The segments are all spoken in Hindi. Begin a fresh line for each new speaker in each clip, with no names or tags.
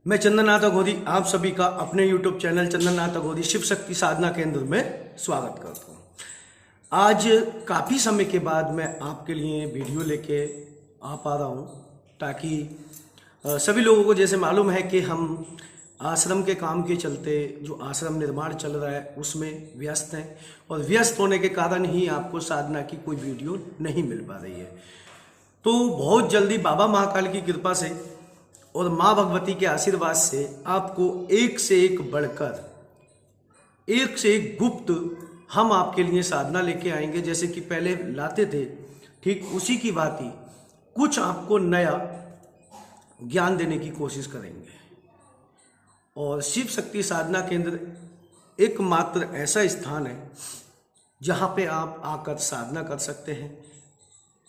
मैं चंद्रनाथ अघोरी आप सभी का अपने YouTube चैनल चंद्रनाथ अघोरी शिव शक्ति साधना केंद्र में स्वागत करता हूँ। आज काफ़ी समय के बाद मैं आपके लिए वीडियो लेके आ पा रहा हूँ ताकि सभी लोगों को जैसे मालूम है कि हम आश्रम के काम के चलते जो आश्रम निर्माण चल रहा है उसमें व्यस्त हैं और व्यस्त होने के कारण ही आपको साधना की कोई वीडियो नहीं मिल पा रही है। तो बहुत जल्दी बाबा महाकाल की कृपा से और माँ भगवती के आशीर्वाद से आपको एक से एक बढ़कर एक से एक गुप्त हम आपके लिए साधना लेके आएंगे। जैसे कि पहले लाते थे ठीक उसी की बात ही कुछ आपको नया ज्ञान देने की कोशिश करेंगे। और शिव शक्ति साधना केंद्र एकमात्र ऐसा स्थान है जहाँ पे आप आकर साधना कर सकते हैं।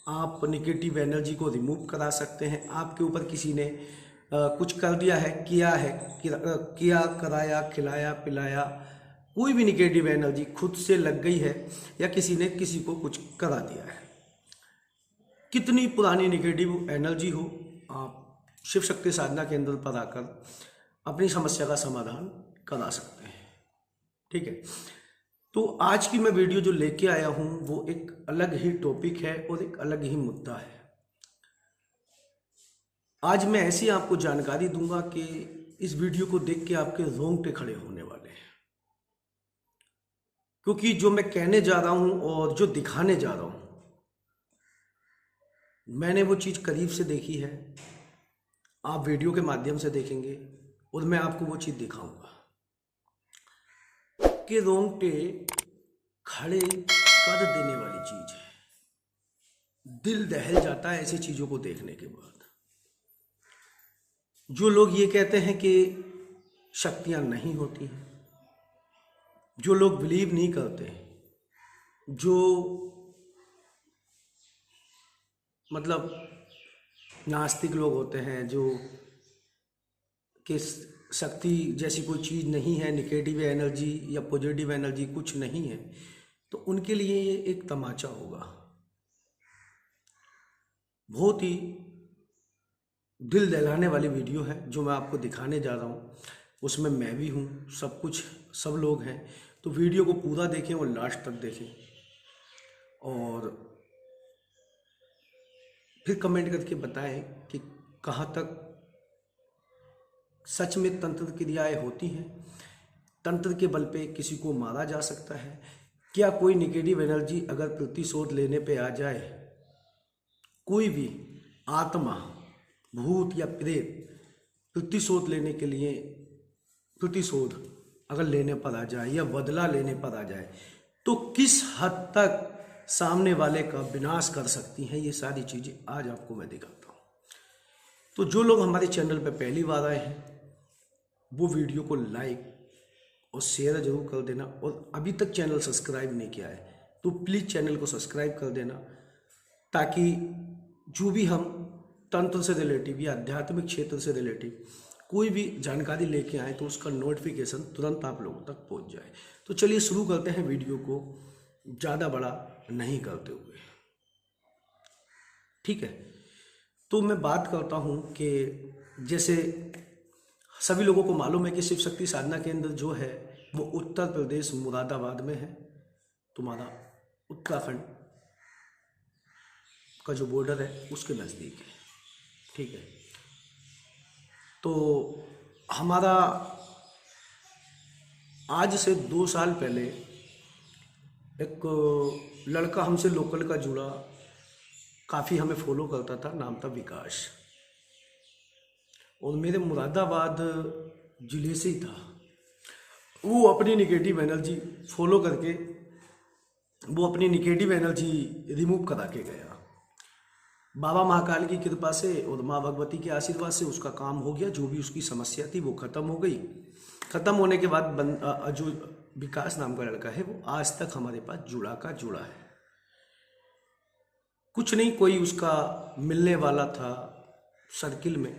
आप नेगेटिव एनर्जी को रिमूव करा सकते हैं। आपके ऊपर किसी ने कुछ कर दिया है, किया कराया, खिलाया पिलाया, कोई भी नेगेटिव एनर्जी खुद से लग गई है या किसी ने किसी को कुछ करा दिया है, कितनी पुरानी नेगेटिव एनर्जी हो, आप शिव शक्ति साधना केंद्र पर आकर अपनी समस्या का समाधान करा सकते हैं। ठीक है, तो आज की मैं वीडियो जो लेके आया हूँ वो एक अलग ही टॉपिक है और एक अलग ही मुद्दा है। आज मैं ऐसी आपको जानकारी दूंगा कि इस वीडियो को देख के आपके रोंगटे खड़े होने वाले हैं, क्योंकि जो मैं कहने जा रहा हूं और जो दिखाने जा रहा हूं मैंने वो चीज़ करीब से देखी है। आप वीडियो के माध्यम से देखेंगे और मैं आपको वो चीज़ दिखाऊंगा कि रोंगटे खड़े कर देने वाली चीज़ है। दिल दहल जाता है ऐसी चीज़ों को देखने के बाद। जो लोग ये कहते हैं कि शक्तियां नहीं होती हैं, जो लोग बिलीव नहीं करते, जो मतलब नास्तिक लोग होते हैं, जो कि शक्ति जैसी कोई चीज़ नहीं है, नेगेटिव एनर्जी या पॉजिटिव एनर्जी कुछ नहीं है, तो उनके लिए ये एक तमाचा होगा। बहुत ही दिल दहलाने वाली वीडियो है जो मैं आपको दिखाने जा रहा हूँ। उसमें मैं भी हूँ, सब लोग हैं। तो वीडियो को पूरा देखें और लास्ट तक देखें और फिर कमेंट करके बताएं कि कहाँ तक सच में तंत्र क्रियाएं होती हैं। तंत्र के बल पे किसी को मारा जा सकता है क्या? कोई नेगेटिव एनर्जी अगर प्रतिशोध लेने पे आ जाए, कोई भी आत्मा, भूत या प्रेत प्रतिशोध लेने के लिए प्रतिशोध अगर लेने पर आ जाए या बदला लेने पर आ जाए तो किस हद तक सामने वाले का विनाश कर सकती हैं, ये सारी चीज़ें आज आपको मैं दिखाता हूँ। तो जो लोग हमारे चैनल पर पहली बार आए हैं वो वीडियो को लाइक और शेयर जरूर कर देना, और अभी तक चैनल सब्सक्राइब नहीं किया है तो प्लीज़ चैनल को सब्सक्राइब कर देना, ताकि जो भी हम तंत्र से रिलेटिव या आध्यात्मिक क्षेत्र से रिलेटिव कोई भी जानकारी लेके आए तो उसका नोटिफिकेशन तुरंत आप लोगों तक पहुंच जाए। तो चलिए शुरू करते हैं वीडियो को, ज़्यादा बड़ा नहीं करते हुए। ठीक है, तो मैं बात करता हूं कि जैसे सभी लोगों को मालूम है कि शिव शक्ति साधना केंद्र जो है वो उत्तर प्रदेश मुरादाबाद में है। तुम्हारा उत्तराखंड का जो बॉर्डर है उसके नज़दीक है। ठीक है, तो हमारा आज से 2 साल पहले एक लड़का हमसे लोकल का जुड़ा, काफ़ी हमें फॉलो करता था, नाम था विकास, और मेरे मुरादाबाद जिले से ही था। वो अपनी नेगेटिव एनर्जी फॉलो करके वो अपनी नेगेटिव एनर्जी रिमूव करा के गया। बाबा महाकाल की कृपा से और माँ भगवती के आशीर्वाद से उसका काम हो गया। जो भी उसकी समस्या थी वो ख़त्म हो गई। ख़त्म होने के बाद जो विकास नाम का लड़का है वो आज तक हमारे पास जुड़ा का जुड़ा है। कुछ नहीं, कोई उसका मिलने वाला था सर्किल में,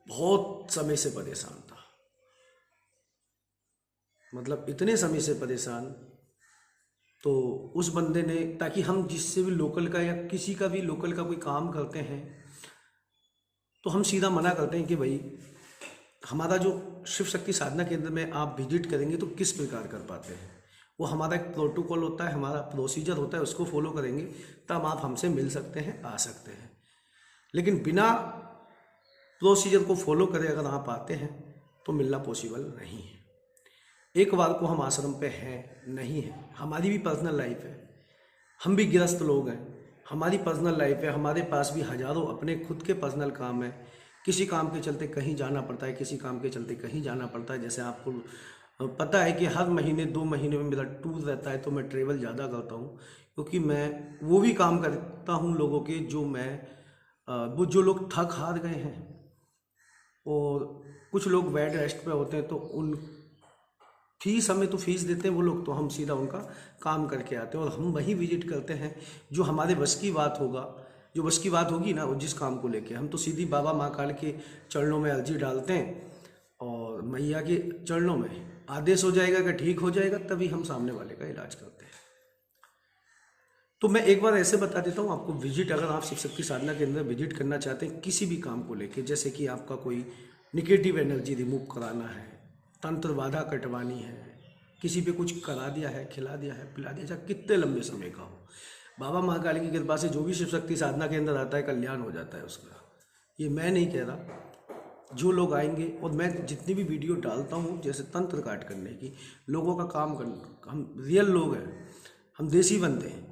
बहुत समय से परेशान था, मतलब इतने समय से परेशान। तो उस बंदे ने, ताकि हम जिससे भी लोकल का या किसी का भी लोकल का कोई काम करते हैं तो हम सीधा मना करते हैं कि भाई हमारा जो शिव शक्ति साधना केंद्र में आप विजिट करेंगे तो किस प्रकार कर पाते हैं, वो हमारा एक प्रोटोकॉल होता है, हमारा प्रोसीजर होता है, उसको फॉलो करेंगे तब आप हमसे मिल सकते हैं, आ सकते हैं। लेकिन बिना प्रोसीजर को फॉलो करे अगर आप आते हैं तो मिलना पॉसिबल नहीं है। एक बार को हम आश्रम पे हैं नहीं है, हमारी भी पर्सनल लाइफ है, हम भी गृहस्थ लोग हैं, हमारी पर्सनल लाइफ है, हमारे पास भी हजारों अपने खुद के पर्सनल काम है। किसी काम के चलते कहीं जाना पड़ता है, किसी काम के चलते कहीं जाना पड़ता है। जैसे आपको पता है कि हर महीने 2 महीने में मेरा टूर रहता है, तो मैं ट्रेवल ज़्यादा करता हूँ, क्योंकि मैं वो भी काम करता हूँ लोगों के वो जो लोग थक हार गए हैं और कुछ लोग बेड रेस्ट पे होते हैं, तो उन फीस हमें तो फीस देते हैं वो लोग, तो हम सीधा उनका काम करके आते हैं और हम वही विजिट करते हैं जो हमारे बस की बात होगा, जो बस की बात होगी ना, वो जिस काम को लेके हम तो सीधी बाबा महाकाल के चरणों में अर्जी डालते हैं और मैया के चरणों में आदेश हो जाएगा कि ठीक हो जाएगा, तभी हम सामने वाले का इलाज करते हैं। तो मैं एक बार ऐसे बता देता हूँ आपको, विजिट अगर आप शिव शक्ति साधना के अंदर विजिट करना चाहते हैं किसी भी काम को लेके, जैसे कि आपका कोई निगेटिव एनर्जी रिमूव कराना है, तंत्र बाधा कटवानी है, किसी पे कुछ करा दिया है, खिला दिया है, पिला दिया, चाहे कितने लंबे समय का हो, बाबा महाकाली की कृपा से जो भी शिव शक्ति साधना के अंदर आता है कल्याण हो जाता है उसका। ये मैं नहीं कह रहा, जो लोग आएंगे, और मैं जितनी भी वीडियो डालता हूँ जैसे तंत्र काट करने की, लोगों का काम करना, हम रियल लोग हैं, हम देसी बनते हैं,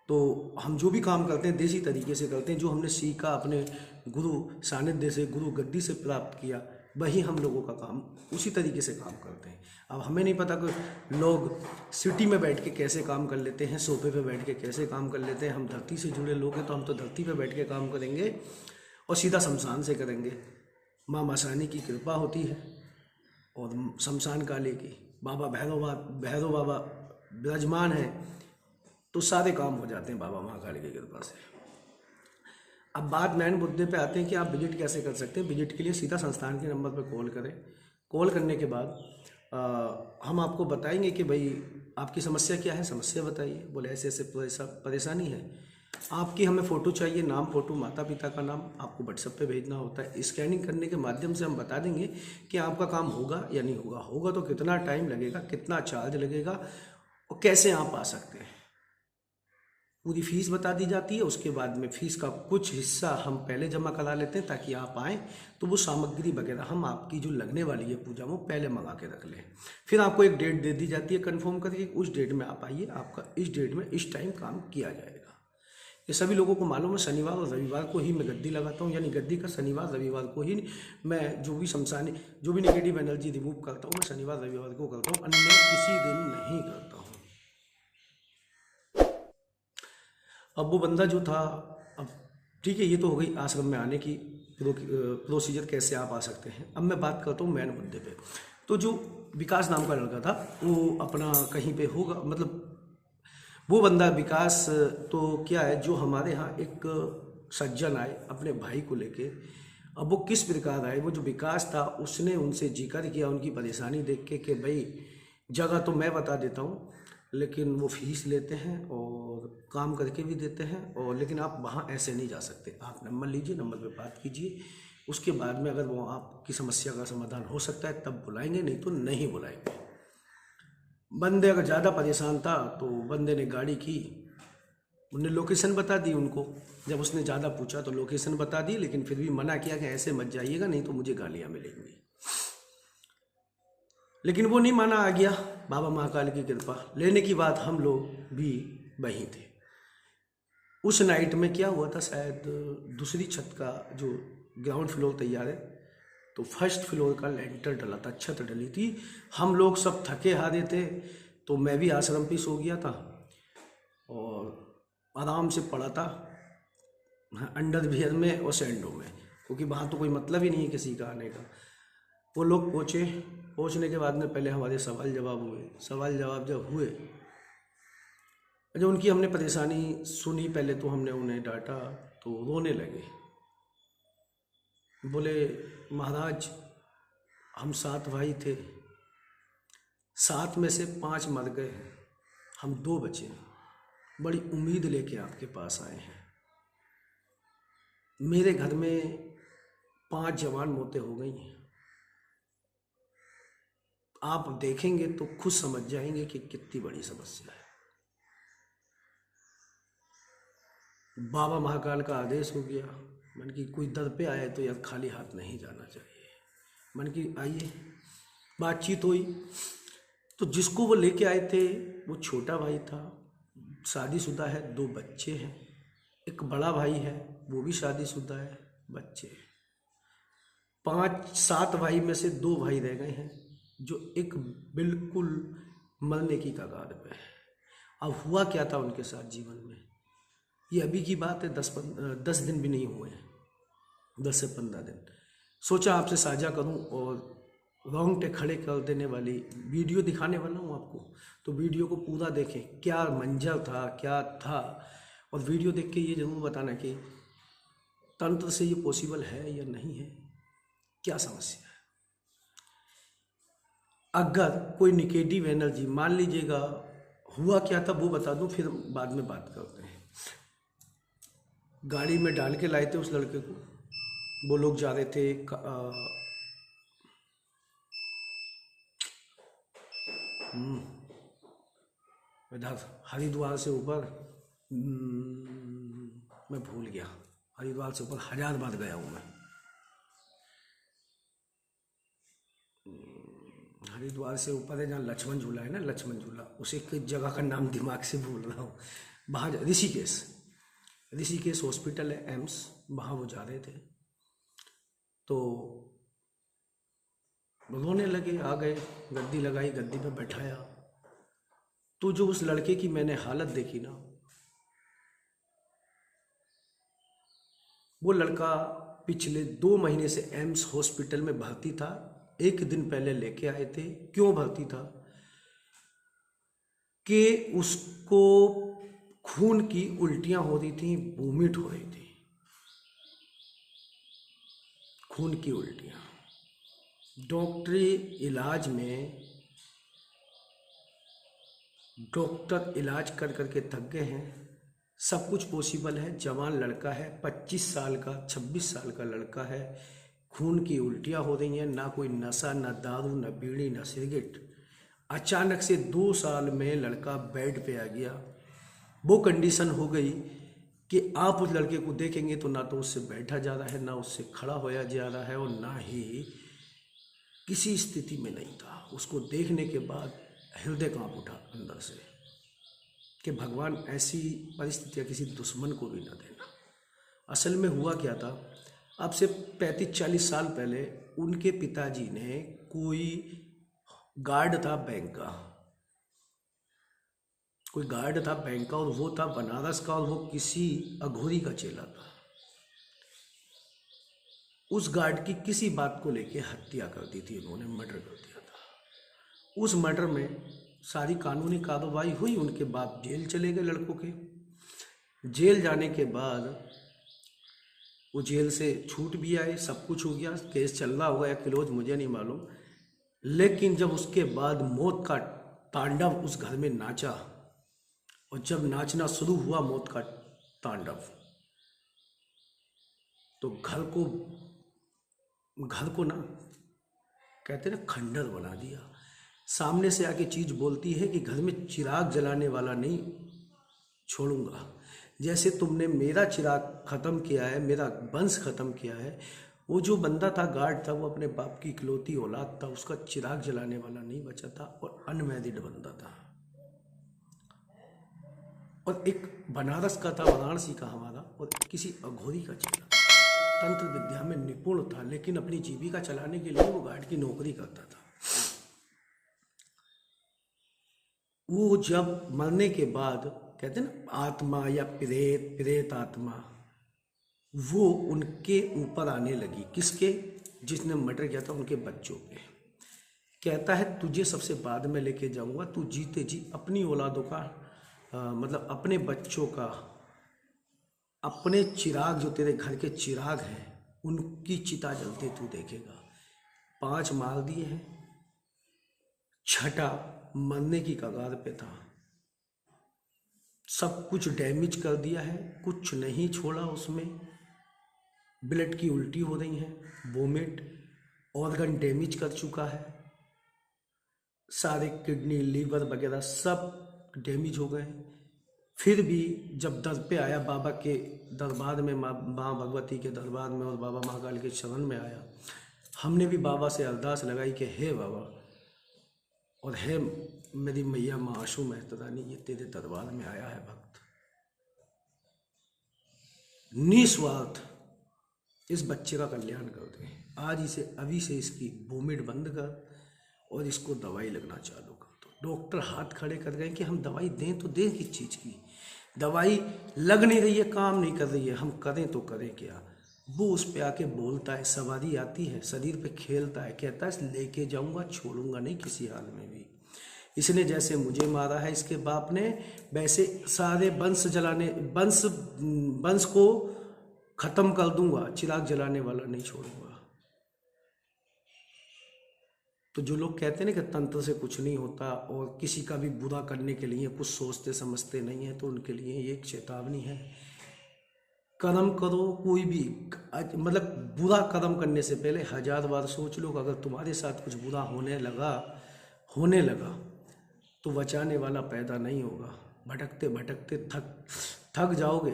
तो हम जो भी काम करते हैं देसी तरीके से करते हैं, जो हमने सीखा अपने गुरु सानिध्य से, गुरु गद्दी से प्राप्त किया, वही हम लोगों का काम उसी तरीके से काम करते हैं। अब हमें नहीं पता कि लोग सिटी में बैठ के कैसे काम कर लेते हैं, सोफे पे बैठ के कैसे काम कर लेते हैं। हम धरती से जुड़े लोग हैं, तो हम तो धरती पे बैठ के काम करेंगे और सीधा शमशान से करेंगे। माँ मसानी की कृपा होती है और शमशान काली की, बाबा भैरव बाबा विराजमान है, तो सारे काम हो जाते हैं बाबा महाकाली की कृपा से। अब बात मेन मुद्दे पे आते हैं कि आप विजिट कैसे कर सकते हैं। विजिट के लिए सीधा संस्थान के नंबर पर कॉल करें। कॉल करने के बाद हम आपको बताएंगे कि भाई आपकी समस्या क्या है, समस्या बताइए। बोले ऐसे ऐसे परेशानी है आपकी, हमें फ़ोटो चाहिए, नाम फ़ोटो माता पिता का नाम आपको व्हाट्सएप पे भेजना होता है। स्कैनिंग करने के माध्यम से हम बता देंगे कि आपका काम होगा या नहीं होगा, होगा तो कितना टाइम लगेगा, कितना चार्ज लगेगा और कैसे आप आ सकते हैं। पूरी फीस बता दी जाती है। उसके बाद में फीस का कुछ हिस्सा हम पहले जमा करा लेते हैं ताकि आप आएँ तो वो सामग्री वगैरह हम आपकी जो लगने वाली है पूजा वो पहले मंगा के रख लें। फिर आपको एक डेट दे दी जाती है कंफर्म करके, उस डेट में आप आइए, आपका इस डेट में इस टाइम काम किया जाएगा। ये सभी लोगों को मालूम है। शनिवार और रविवार को ही मैं गद्दी लगाता हूँ, यानी गद्दी का शनिवार रविवार को ही मैं जो भी नेगेटिव एनर्जी रिमूव करता हूँ मैं शनिवार रविवार को करता हूँ, अन्य किसी दिन नहीं करता हूँ। अब वो बंदा जो था, अब ठीक है, ये तो हो गई आश्रम में आने की प्रोसीजर, कैसे आप आ सकते हैं। अब मैं बात करता हूँ मेन मुद्दे पे। तो जो विकास नाम का लड़का था वो अपना कहीं पे होगा, मतलब वो बंदा विकास, तो क्या है, जो हमारे यहाँ एक सज्जन आए अपने भाई को लेके। अब वो किस प्रकार आए, वो जो विकास था उसने उनसे जिक्र किया उनकी परेशानी देख के कि भाई जगह तो मैं बता देता हूँ, लेकिन वो फीस लेते हैं और काम करके भी देते हैं, और लेकिन आप वहाँ ऐसे नहीं जा सकते। आप नंबर लीजिए, नंबर पे बात कीजिए, उसके बाद में अगर वो आपकी समस्या का समाधान हो सकता है तब बुलाएंगे, नहीं तो नहीं बुलाएंगे। बंदे अगर ज़्यादा परेशान था तो बंदे ने गाड़ी की, उनने लोकेशन बता दी उनको। जब उसने ज़्यादा पूछा तो लोकेशन बता दी, लेकिन फिर भी मना किया कि ऐसे मत जाइएगा, नहीं तो मुझे गालियाँ मिलेंगी। लेकिन वो नहीं माना, आ गया। बाबा महाकाल की कृपा लेने की बात, हम लोग भी वहीं थे। उस नाइट में क्या हुआ था, शायद दूसरी छत का जो ग्राउंड फ्लोर तैयार है, तो फर्स्ट फ्लोर का लेंटर डला था, छत डली थी। हम लोग सब थके हारे थे, तो मैं भी आश्रम पे सो गया था और आराम से पड़ा था अंडरवियर में और सैंडो में, क्योंकि वहाँ तो कोई मतलब ही नहीं है किसी का आने का। वो लोग पहुँचने के बाद में पहले हमारे सवाल जवाब हुए। सवाल जवाब जब हुए, जब उनकी हमने परेशानी सुनी, पहले तो हमने उन्हें डांटा तो रोने लगे। बोले महाराज हम 7 भाई थे, 7 में से 5 मर गए, हम 2 बचे, बड़ी उम्मीद लेके आपके पास आए हैं। मेरे घर में 5 जवान मौतें हो गई हैं, आप देखेंगे तो खुद समझ जाएंगे कि कितनी बड़ी समस्या है। बाबा महाकाल का आदेश हो गया, मन की कोई दर पे आए तो यार खाली हाथ नहीं जाना चाहिए। मन की आइए, बातचीत हुई तो जिसको वो लेके आए थे वो छोटा भाई था, शादीशुदा है, 2 बच्चे हैं। एक बड़ा भाई है, वो भी शादीशुदा है, बच्चे हैं। 5-7 भाई में से 2 भाई रह गए हैं जो एक बिल्कुल मरने की कगार पे है। अब हुआ क्या था उनके साथ जीवन में, ये अभी की बात है, 10 दिन भी नहीं हुए हैं, 10 से 15 दिन। सोचा आपसे साझा करूं और रोंगटे खड़े कर देने वाली वीडियो दिखाने वाला हूं आपको। तो वीडियो को पूरा देखें, क्या मंजर था, क्या था, और वीडियो देख के ये ज़रूर बताना कि तंत्र से ये पॉसिबल है या नहीं है, क्या समस्या है। अगर कोई निगेटिव एनर्जी, मान लीजिएगा हुआ क्या था वो बता दूं, फिर बाद में बात करते हैं। गाड़ी में डाल के लाए थे उस लड़के को, वो लोग जा रहे थे इधर हरिद्वार से ऊपर, मैं भूल गया, हरिद्वार से ऊपर 1000 बार गया हूँ मैं। हरिद्वार से ऊपर है जहाँ लक्ष्मण झूला है ना, लक्ष्मण झूला, उसी की जगह का नाम दिमाग से भूल रहा हूँ। वहाँ ऋषिकेश हॉस्पिटल है, एम्स, वहाँ वो जा रहे थे। तो रोने लगे, आ गए, गद्दी लगाई, गद्दी पे बैठाया। तो जो उस लड़के की मैंने हालत देखी ना, वो लड़का पिछले 2 महीने से एम्स हॉस्पिटल में भर्ती था। 1 दिन पहले लेके आए थे। क्यों भर्ती था कि उसको खून की उल्टियां हो रही थी, वोमिट हो रही थी, खून की उल्टियां। डॉक्टरी इलाज में डॉक्टर इलाज कर करके थक गए हैं। सब कुछ पॉसिबल है, जवान लड़का है, 25 साल का, 26 साल का लड़का है, खून की उल्टियां हो रही हैं, ना कोई नशा, ना दारू, ना बीड़ी, ना सिगरेट। अचानक से 2 साल में लड़का बेड पे आ गया। वो कंडीशन हो गई कि आप उस लड़के को देखेंगे तो ना तो उससे बैठा जा रहा है, ना उससे खड़ा होया जा रहा है, और ना ही किसी स्थिति में नहीं था। उसको देखने के बाद हृदय कांप उठा अंदर से कि भगवान ऐसी परिस्थितियाँ किसी दुश्मन को भी न देना। असल में हुआ क्या था, अब से 35-40 साल पहले उनके पिताजी ने, कोई गार्ड था बैंक का, कोई गार्ड था बैंक का, और वो था बनारस का, और वो किसी अघोरी का चेला था। उस गार्ड की किसी बात को लेके हत्या कर दी थी उन्होंने, मर्डर कर दिया था। उस मर्डर में सारी कानूनी कार्रवाई हुई, उनके बाप जेल चले गए लड़कों के। जेल जाने के बाद वो जेल से छूट भी आए, सब कुछ हो गया, केस चल रहा होगा या क्लोज मुझे नहीं मालूम। लेकिन जब उसके बाद मौत का तांडव उस घर में नाचा, और जब नाचना शुरू हुआ मौत का तांडव, तो घर को ना, कहते ना, खंडर बना दिया। सामने से आके चीज बोलती है कि घर में चिराग जलाने वाला नहीं छोड़ूंगा। जैसे तुमने मेरा चिराग खत्म किया है, मेरा वंश खत्म किया है। वो जो बंदा था, गार्ड था, वो अपने बाप की इकलौती औलाद था, उसका चिराग जलाने वाला नहीं बचा था, और अनमैरिड बंदा था। और एक बनारस का था, वाराणसी का हमारा, और किसी अघोरी का चेला, तंत्र विद्या में निपुण था, लेकिन अपनी जीविका चलाने के लिए वो गार्ड की नौकरी करता था। वो जब मरने के बाद, कहते ना, आत्मा या प्रेत आत्मा, वो उनके ऊपर आने लगी। किसके? जिसने मर्डर किया था, उनके बच्चों पे। कहता है तुझे सबसे बाद में लेके जाऊंगा, तू जीते जी अपनी औलादों का, मतलब अपने बच्चों का, अपने चिराग, जो तेरे घर के चिराग हैं, उनकी चिता जलते तू देखेगा। 5 मार दिए हैं, 6ठा मरने की कगार पे था। सब कुछ डैमेज कर दिया है, कुछ नहीं छोड़ा उसमें। ब्लड की उल्टी हो रही है, वोमिट, ऑर्गन डैमेज कर चुका है। सारे किडनी लीवर वगैरह सब डैमेज हो गए हैं। फिर भी जब दर पे आया, बाबा के दरबार में, माँ भगवती के दरबार में और बाबा महाकाल के शरण में आया, हमने भी बाबा से अरदास लगाई कि हे बाबा और हे मेरी मैया माँ आशू मेहता रानी, ये तेरे दरबार में आया है भक्त, निस्वार्थ इस बच्चे का कल्याण कर दे। आज इसे अभी से इसकी वोमिट बंद कर और इसको दवाई लगना चालू कर दो। डॉक्टर हाथ खड़े कर गए कि हम दवाई दें तो दें किस चीज़ की, दवाई लग नहीं रही है, काम नहीं कर रही है, हम करें तो करें क्या। वो उस पे आके बोलता है, सवारी आती है, शरीर पे खेलता है, कहता है लेके जाऊंगा, छोड़ूंगा नहीं किसी हाल में भी। इसने जैसे मुझे मारा है इसके बाप ने, वैसे सारे वंश को खत्म कर दूंगा, चिराग जलाने वाला नहीं छोड़ूंगा। तो जो लोग कहते हैं ना कि तंत्र से कुछ नहीं होता और किसी का भी बुरा करने के लिए कुछ सोचते समझते नहीं है, तो उनके लिए ये एक चेतावनी है। कर्म करो, कोई भी मतलब बुरा कर्म करने से पहले 1000 बार सोच लो कि अगर तुम्हारे साथ कुछ बुरा होने लगा तो बचाने वाला पैदा नहीं होगा। भटकते भटकते थक जाओगे।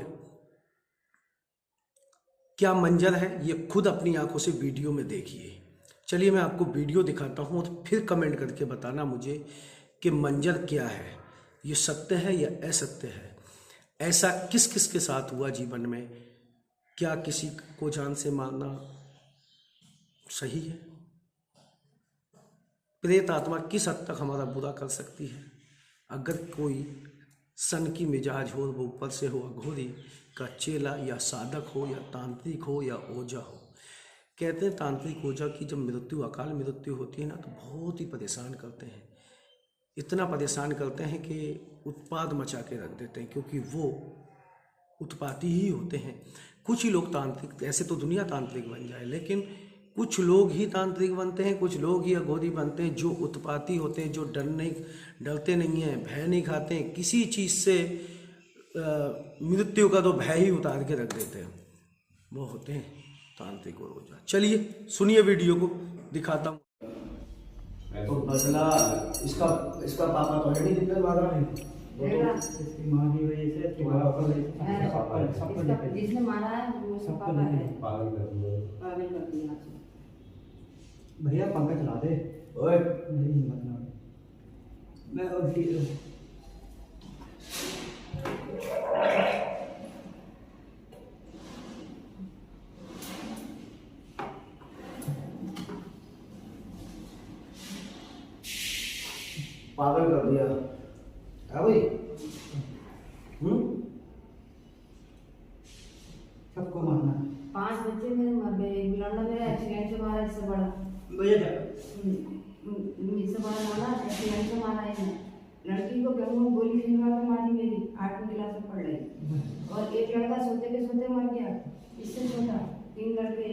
क्या मंजर है ये खुद अपनी आंखों से वीडियो में देखिए। चलिए मैं आपको वीडियो दिखाता हूँ और फिर कमेंट करके बताना मुझे कि मंजर क्या है, ये सत्य है या असत्य है। ऐसा किस किस के साथ हुआ जीवन में? क्या किसी को जान से मारना सही है? प्रेत आत्मा किस हद तक हमारा बुरा कर सकती है? अगर कोई सन की मिजाज हो, वो ऊपर से हो अघोरी का चेला या साधक हो या तांत्रिक हो या ओझा हो। कहते हैं तांत्रिक ओझा की जब मृत्यु, अकाल मृत्यु होती है ना, तो बहुत ही परेशान करते हैं। इतना परेशान करते हैं कि उत्पाद मचा के रख देते हैं, क्योंकि वो उत्पाती ही होते हैं। कुछ ही लोग तांत्रिक, ऐसे तो दुनिया तांत्रिक बन जाए, लेकिन कुछ लोग ही तांत्रिक बनते हैं, कुछ लोग ही अघोरी बनते हैं, जो उत्पाती होते हैं, जो डरते नहीं हैं, भय नहीं खाते हैं किसी चीज़ से। मृत्यु का तो भय ही उतार के रख देते हैं, वो होते हैं तांत्रिक और ओझा। चलिए सुनिए, वीडियो को दिखाता हूँ। तो बदला इसका पापा तो है नहीं जितने मारा है, इसकी माँ की वजह से जिसने मारा है वो सब पापा है, पागल कर दिया। भैया पंखा चला दे। ओए मेरी हिम्मत ना, मैं पागल कर दिया है भाई। सबको मारना। 5 बच्चे मेरे मर गए, एक लड़का मेरा एक्सीडेंट से मारा, इससे बड़ा भैया इससे बड़ा मारा, एक्सीडेंट से मारा है। लड़की को गंगू गोली खिलवा के मारी, मेरी 8वीं क्लास में पढ़ रही। और एक लड़का सोते के सोते मर गया, इससे छोटा। 3 लड़के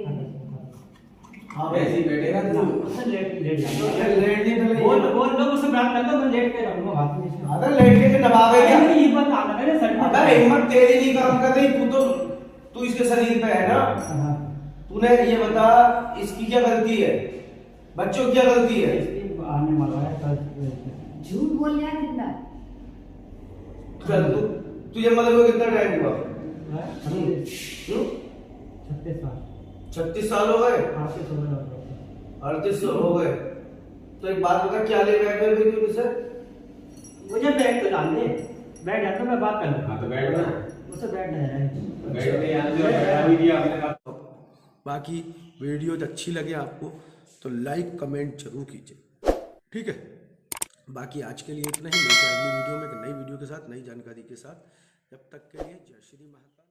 हाँ ऐसे ही बैठेगा तू। लेट नहीं तो बोल लो मुझसे बात कर लो, मैं लेट के रहूंगा बात में। अरे लेट के दबावे क्या? ये बात आना मेरे सर में। अबे हिम्मत तेरी नहीं काम कर रही, तू इसके शरीर पे है ना। तूने ये बता इसकी क्या गलती है, बच्चों की क्या गलती है? आने वाला है झूठ बोल रहा है कितना। चल तुझे मतलब कितना टाइम हुआ? 36 साल हो गए। 38 हो गए। तो एक बात बता, क्या ले बैठ गए थे सर? मुझे बैठ तो डाल दे, बैठ जा तो मैं बात कर लूँ। हाँ तो बैठ ना, मुझसे बैठना है। बाकी वीडियो अच्छी लगे आपको तो लाइक कमेंट जरूर कीजिए, ठीक है। बाकी आज के लिए इतना ही, मिलते हैं अगली वीडियो में एक नई वीडियो के साथ, नई जानकारी के साथ। जब तक के लिए जय श्री महाकाल।